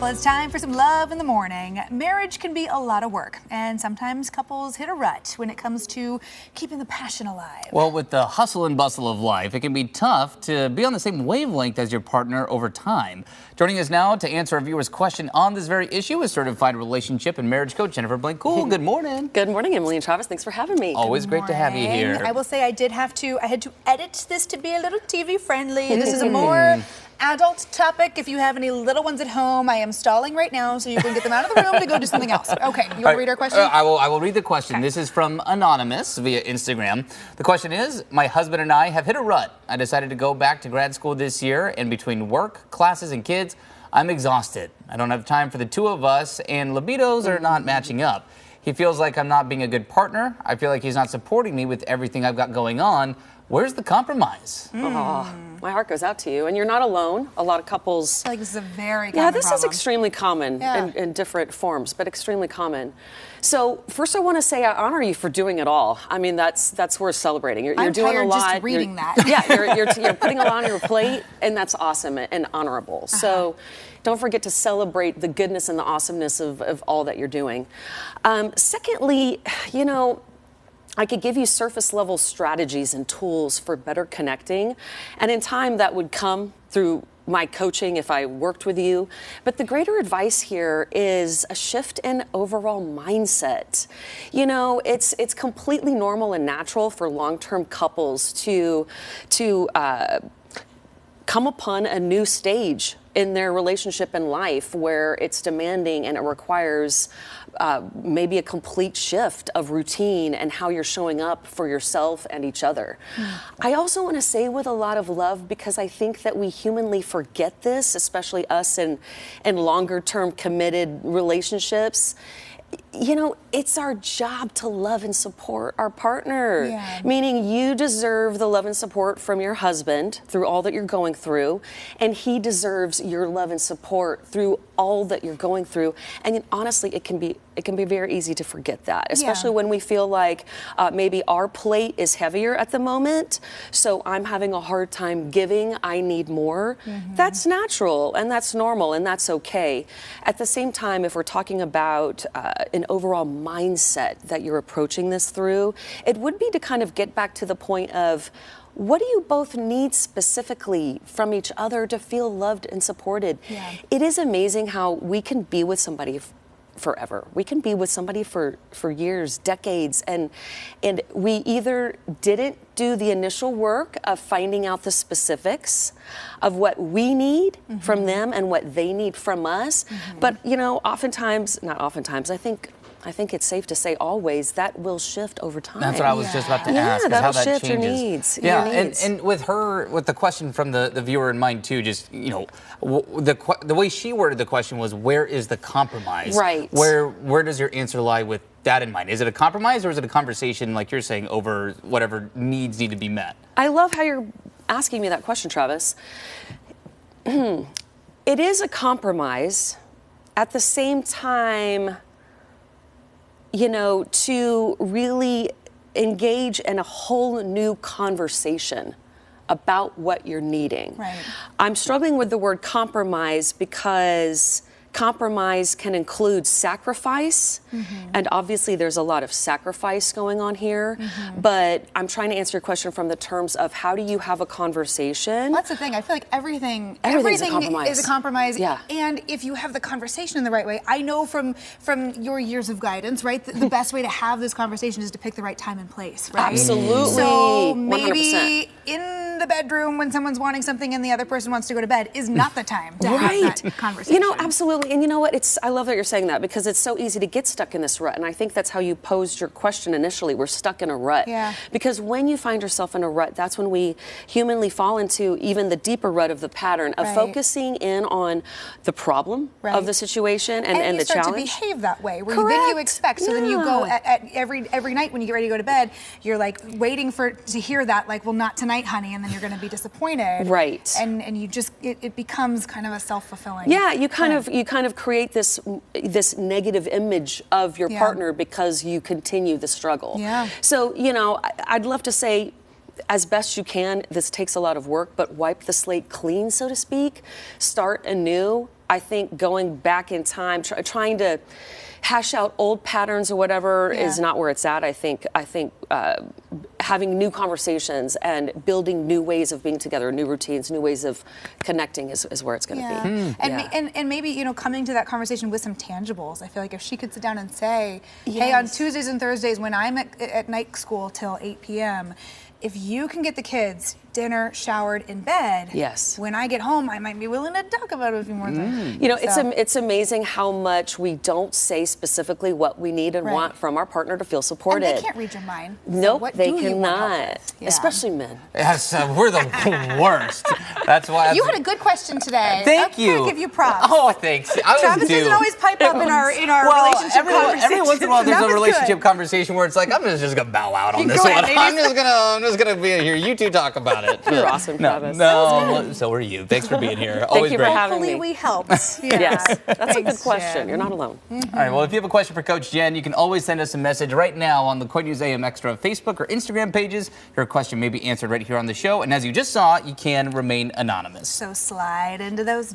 Well, it's time for some love in the morning. Marriage can be a lot of work, and sometimes couples hit a rut when it comes to keeping the passion alive. Well, with the hustle and bustle of life, it can be tough to be on the same wavelength as your partner over time. Joining us now to answer our viewer's question on this very issue is certified relationship and marriage coach Jennifer Blank-Cool. Good morning. Good morning, Emily and Travis. Thanks for having me. Always great to have you here. I will say I had to edit this to be a little TV friendly. This is a more adult topic. If you have any little ones at home, I am stalling right now so you can get them out of the room to go do something else. Okay, you want to read our question? I will read the question. Okay. This is from Anonymous via Instagram. The question is, my husband and I have hit a rut. I decided to go back to grad school this year, and between work, classes, and kids, I'm exhausted. I don't have time for the two of us, and libidos are not matching up. He feels like I'm not being a good partner. I feel like he's not supporting me with everything I've got going on. Where's the compromise? Oh, my heart goes out to you. And you're not alone. A lot of couples... I feel like this is a very common this problem. is extremely common in different forms, but extremely common. So first I want to say I honor you for doing it all. I mean, that's worth celebrating. You're doing a lot. Just reading that. Yeah, you're putting a lot on your plate, and that's awesome and honorable. So don't forget to celebrate the goodness and the awesomeness of all that you're doing. Secondly, you know, I could give you surface level strategies and tools for better connecting. And in time that would come through my coaching if I worked with you. But the greater advice here is a shift in overall mindset. You know, it's completely normal and natural for long-term couples to come upon a new stage in their relationship and life where it's demanding and it requires maybe a complete shift of routine and how you're showing up for yourself and each other. I also want to say with a lot of love, because I think that we humanly forget this, especially us in longer term committed relationships. You know, it's our job to love and support our partner. Yeah. Meaning you deserve the love and support from your husband through all that you're going through, and he deserves your love and support through all that you're going through. And honestly, it can be very easy to forget that, especially when we feel like maybe our plate is heavier at the moment, so I'm having a hard time giving, I need more. That's natural, and that's normal, and that's okay. At the same time, if we're talking about an overall mindset that you're approaching this through, it would be to kind of get back to the point of, what do you both need specifically from each other to feel loved and supported? Yeah. It is amazing how we can be with somebody forever. We can be with somebody for years, decades, and we either didn't do the initial work of finding out the specifics of what we need from them and what they need from us. But you know, not oftentimes, I think it's safe to say always that will shift over time. That's what I was just about to ask. Yeah, that'll how that shift changes. your needs. Yeah, your needs. And with the question from the viewer in mind too, just, you know, the way she worded the question was, where is the compromise? Right. Where does your answer lie with that in mind? Is it a compromise, or is it a conversation, like you're saying, over whatever needs need to be met? I love how you're asking me that question, Travis. It is a compromise. At the same time, you know, to really engage in a whole new conversation about what you're needing. Right. I'm struggling with the word compromise because compromise can include sacrifice, and obviously there's a lot of sacrifice going on here, but I'm trying to answer your question from the terms of, how do you have a conversation? Well, that's the thing. I feel like everything is a compromise. Yeah. And if you have the conversation in the right way, I know from your years of guidance, right, the best way to have this conversation is to pick the right time and place, right? Absolutely. So maybe 100%. in the bedroom when someone's wanting something and the other person wants to go to bed is not the time to have that conversation. You know, absolutely. And you know what? I love that you're saying that, because it's so easy to get stuck in this rut. And I think that's how you posed your question initially. We're stuck in a rut. Yeah. Because when you find yourself in a rut, that's when we humanly fall into even the deeper rut of the pattern of focusing in on the problem of the situation and the challenge. And you start to behave that way, where then you expect. So then you go at every night when you get ready to go to bed, you're like waiting to hear that, like, well, not tonight, honey, and then you're going to be disappointed. Right. And you just, it becomes kind of a self-fulfilling. Yeah, you kind of create this negative image of your partner because you continue the struggle. Yeah. So, you know, I'd love to say, as best you can, this takes a lot of work, but wipe the slate clean, so to speak. Start anew I think going back in time, trying to hash out old patterns or whatever is not where it's at. I think having new conversations and building new ways of being together, new routines, new ways of connecting is where it's going to be. And maybe, you know, coming to that conversation with some tangibles. I feel like if she could sit down and say, hey, on Tuesdays and Thursdays when I'm at night school till 8 p.m., if you can get the kids dinner, showered, in bed, when I get home, I might be willing to talk about it a few more times. You know, it's amazing how much we don't say specifically what we need and want from our partner to feel supported. And they can't read your mind. Nope, so they cannot. Especially men. Yes, we're the worst. That's why. You had a good question today. Thank you. I'm gonna give you props. Oh, thanks. Travis doesn't always pipe up in our relationship conversation. Every once in a while, there's a relationship conversation where it's like, I'm just gonna bow out on this one. I'm just gonna be here. You two talk about it. You're awesome, Travis. No, so are you. Thanks for being here. Thank you for having me. Hopefully we helped. Yes, that's a good question. You're not alone. All right, well, if you have a question for Coach Jen, you can always send us a message right now on the KOIN News AM Extra Facebook or Instagram pages. Your question may be answered right here on the show. And as you just saw, you can remain anonymous. So slide into those